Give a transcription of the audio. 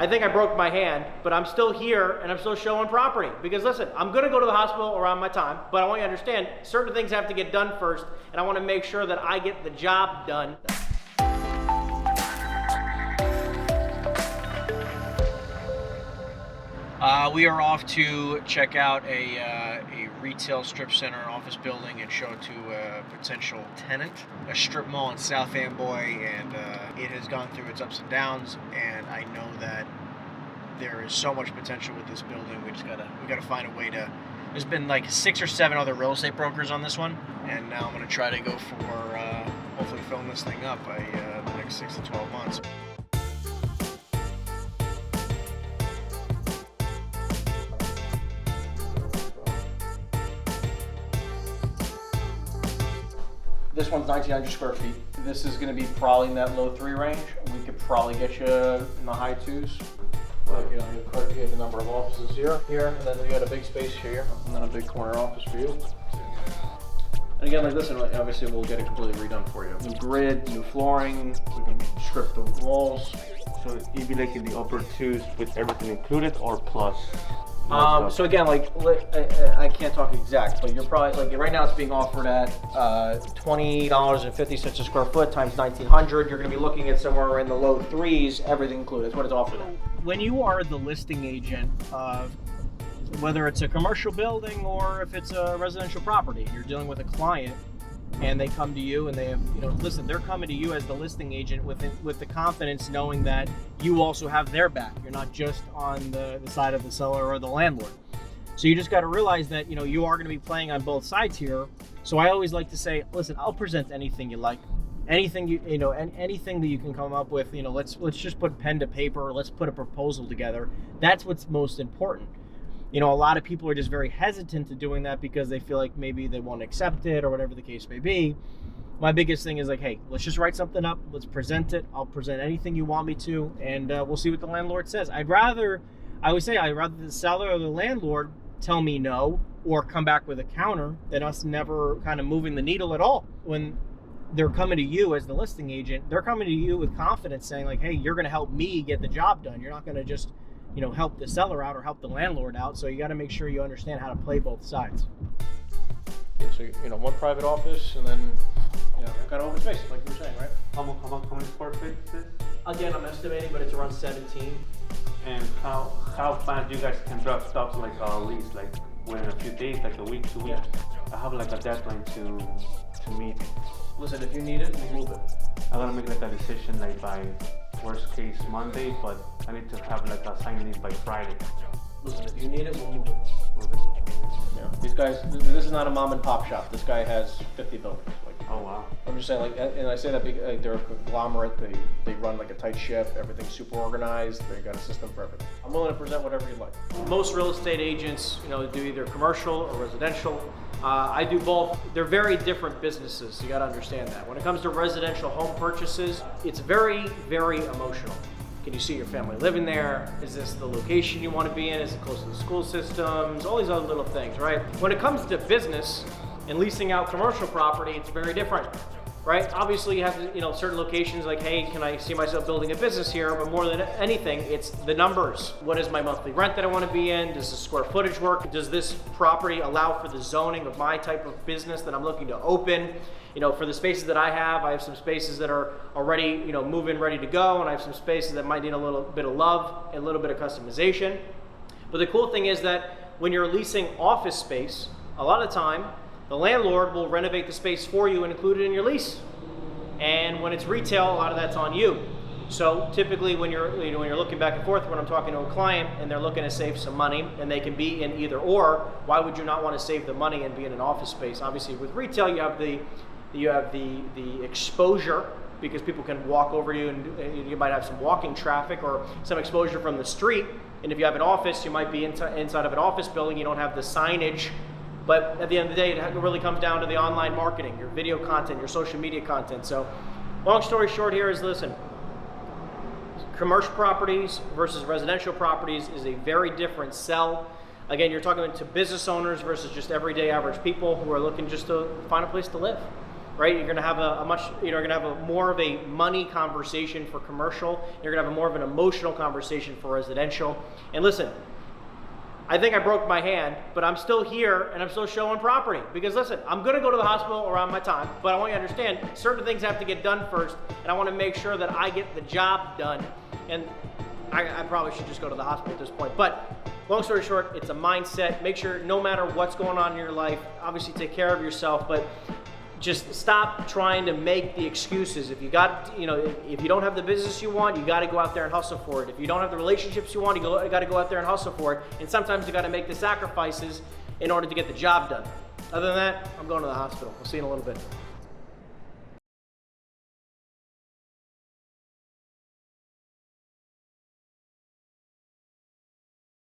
I think I broke my hand, but I'm still here and I'm still showing property. Because listen, I'm gonna go to the hospital around my time, but I want you to understand, certain things have to get done first, and I wanna make sure that I get the job done. We are off to check out a retail strip center office building and show it to a potential tenant. A strip mall in South Amboy, and it has gone through its ups and downs, and I know that there is so much potential with this building. We gotta find a way to. There's been like 6 or 7 other real estate brokers on this one, and now I'm gonna try to go for hopefully filling this thing up by the next 6 to 12 months. This one's 1,900 square feet. This is going to be probably in that low 3 range. We could probably get you in the high 2s. But you have the number of offices here, and then you got a big space here, and then a big corner office for you. And again, like listen, obviously we'll get it completely redone for you. New grid, new flooring. We can strip the walls. So you'd be like in the upper 2s with everything included, or plus? So again, like I can't talk exact, but you're probably like right now it's being offered at $20.50 a square foot times 1,900. You're going to be looking at somewhere in the low 3s, everything included. That's what it's offered at. When you are the listing agent of whether it's a commercial building or if it's a residential property, you're dealing with a client, and they come to you and they have, listen, they're coming to you as the listing agent with the confidence knowing that you also have their back. You're not just on the side of the seller or the landlord. So you just got to realize that, you are going to be playing on both sides here. So I always like to say, listen, I'll present anything you like, anything anything that you can come up with, let's just put pen to paper, let's put a proposal together. That's what's most important. A lot of people are just very hesitant to doing that because they feel like maybe they won't accept it or whatever the case may be. My biggest thing is like, hey, let's just write something up. Let's present it. I'll present anything you want me to, and we'll see what the landlord says. I'd rather the seller or the landlord tell me no or come back with a counter than us never kind of moving the needle at all. When they're coming to you as the listing agent, they're coming to you with confidence saying like, hey, you're going to help me get the job done. You're not going to just help the seller out or help the landlord out. So you got to make sure you understand how to play both sides. Yeah, so one private office, and then kind of open space, like you were saying, right? How many square feet is this? Again, I'm estimating, but it's around 17. And how fast you guys can draft up like a lease, like within a few days, like a week, 2 weeks? Yeah. I have like a deadline to meet. Listen, if you need it, we move it. I'm gonna make like a decision like by worst case Monday, but I need to have like a signing by Friday. Listen, if you need it, we'll move it. Yeah. These guys, this is not a mom and pop shop. This guy has 50 buildings. Oh wow. I'm just saying, and I say that because they're a conglomerate. They run like a tight ship. Everything's super organized. They got a system for everything. I'm willing to present whatever you like. Most real estate agents, do either commercial or residential. I do both. They're very different businesses. You got to understand that. When it comes to residential home purchases, it's very, very emotional. Can you see your family living there? Is this the location you want to be in? Is it close to the school systems? All these other little things, right? When it comes to business and leasing out commercial property, it's very different, right? Obviously, you have certain locations like, hey, can I see myself building a business here? But more than anything, it's the numbers. What is my monthly rent that I want to be in? Does the square footage work? Does this property allow for the zoning of my type of business that I'm looking to open? For the spaces that I have some spaces that are already, move-in ready to go, and I have some spaces that might need a little bit of love and a little bit of customization. But the cool thing is that when you're leasing office space, a lot of time, the landlord will renovate the space for you and include it in your lease. And when it's retail, a lot of that's on you. So typically when you're looking back and forth, when I'm talking to a client and they're looking to save some money and they can be in either or, why would you not want to save the money and be in an office space? Obviously with retail, you have the exposure because people can walk over you and you might have some walking traffic or some exposure from the street. And if you have an office, you might be inside of an office building, you don't have the signage. But at the end of the day, it really comes down to the online marketing, your video content, your social media content. So long story short here is, listen, commercial properties versus residential properties is a very different sell. Again, you're talking to business owners versus just everyday average people who are looking just to find a place to live. right? You're gonna have you're gonna have more of a money conversation for commercial. You're gonna have more of an emotional conversation for residential. And listen, I think I broke my hand, but I'm still here and I'm still showing property. Because listen, I'm gonna go to the hospital around my time, but I want you to understand certain things have to get done first, and I wanna make sure that I get the job done. And I probably should just go to the hospital at this point. But long story short, it's a mindset. Make sure no matter what's going on in your life, obviously take care of yourself, but just stop trying to make the excuses. If you got, if you don't have the business you want, you got to go out there and hustle for it. If you don't have the relationships you want, you got to go out there and hustle for it. And sometimes you got to make the sacrifices in order to get the job done. Other than that, I'm going to the hospital. We'll see you in a little bit.